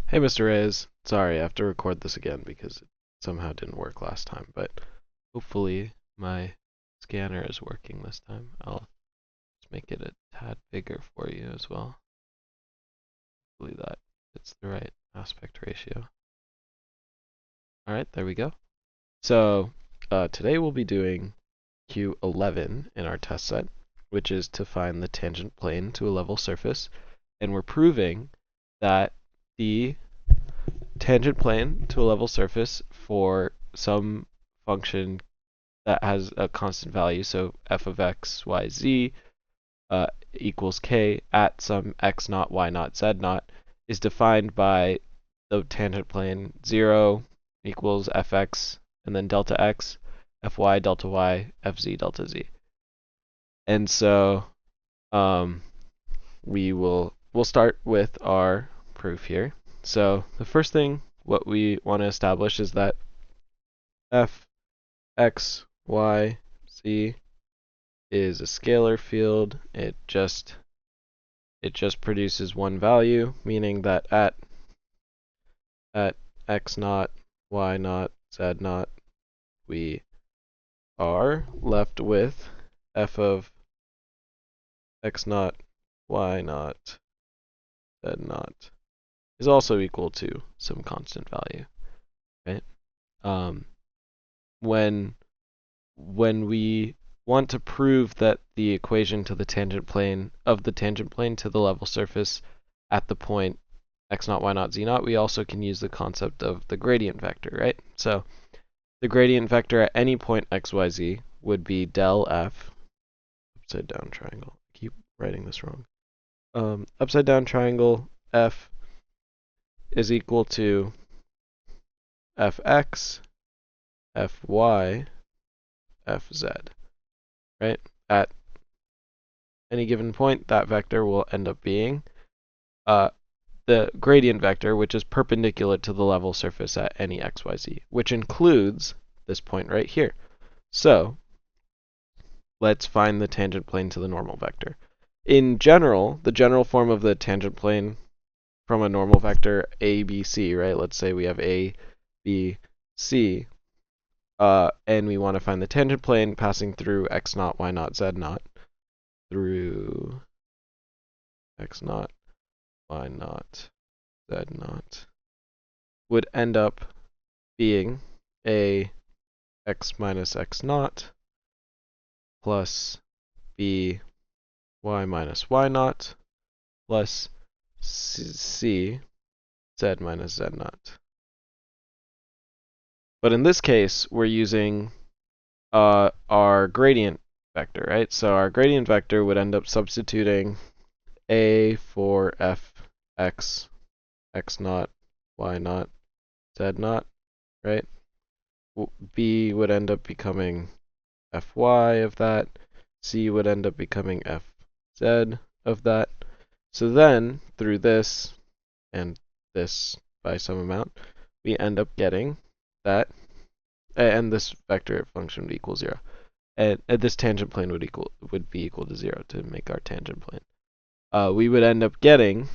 Hey, Mr. Reyes. Sorry, I have to record this again because it somehow didn't work last time, but hopefully my scanner is working this time. I'll just make it a tad bigger for you as well. Hopefully that fits the right aspect ratio. Alright, there we go. So today we'll be doing Q11 in our test set, which is to find the tangent plane to a level surface, and we're proving that the tangent plane to a level surface for some function that has a constant value, so f of x, y, z equals k at some x naught, y naught, z naught, is defined by the tangent plane 0 equals fx, and then delta x, fy, delta y, fz, delta z. And so we'll start with our proof here. So the first thing what we want to establish is that f, x, y, z is a scalar field. It just produces one value, meaning that at x naught, y naught, z naught, we are left with f of x naught, y naught, z naught is also equal to some constant value, right? When we want to prove that the equation to the tangent plane of the tangent plane to the level surface at the point x naught, y naught, z naught, we also can use the concept of the gradient vector, right? So the gradient vector at any point x, y, z would be del f, upside down triangle. I keep writing this wrong. Upside down triangle f is equal to fx, fy, fz, right? At any given point, that vector will end up being the gradient vector, which is perpendicular to the level surface at any xyz, which includes this point right here. So let's find the tangent plane to the normal vector. In general, the general form of the tangent plane from a normal vector a, b, c, right? Let's say we have a, b, c, and we want to find the tangent plane passing through x naught, y naught, z naught, through x naught, y naught, z naught, would end up being a x minus x naught plus b y minus y naught plus c z minus z naught. But in this case, we're using our gradient vector, right? So our gradient vector would end up substituting a for f x, x naught, y naught, z naught, right? B would end up becoming fy of that. C would end up becoming fz of that. So then, through this and this by some amount, we end up getting that, and this vector function would equal 0. And this tangent plane would be equal to 0 to make our tangent plane. We would end up getting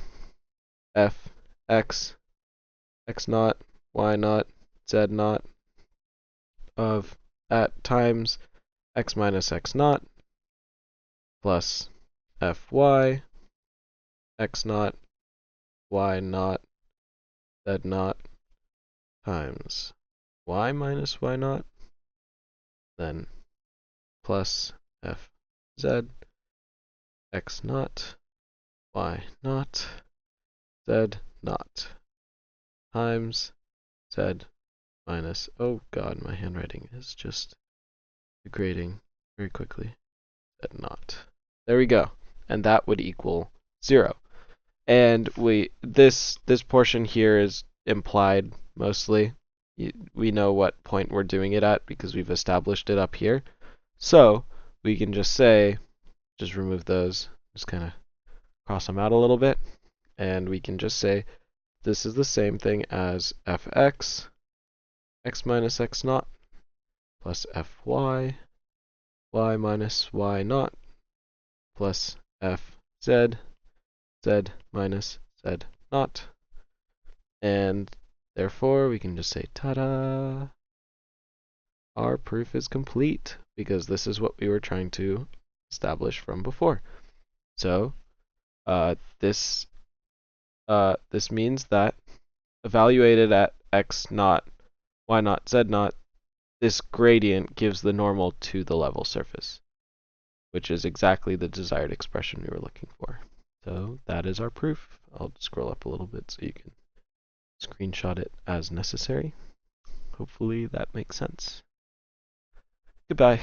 f x, x naught, y naught, z naught of at times x minus x naught plus fy, x naught, y naught, z naught times y minus y naught, then plus fz, x naught, y naught, z naught times z minus, oh god, my handwriting is just degrading very quickly, z naught. There we go. And that would equal 0. And this portion here is implied mostly. We know what point we're doing it at because we've established it up here. So we can just say, just remove those, just kind of cross them out a little bit, and we can just say this is the same thing as fx, x minus x naught, plus fy, y minus y naught, plus fz, z minus z naught. And therefore, we can just say, ta-da! Our proof is complete, because this is what we were trying to establish from before. So this means that evaluated at x naught, y naught, z naught, this gradient gives the normal to the level surface, which is exactly the desired expression we were looking for. So that is our proof. I'll scroll up a little bit so you can screenshot it as necessary. Hopefully that makes sense. Goodbye.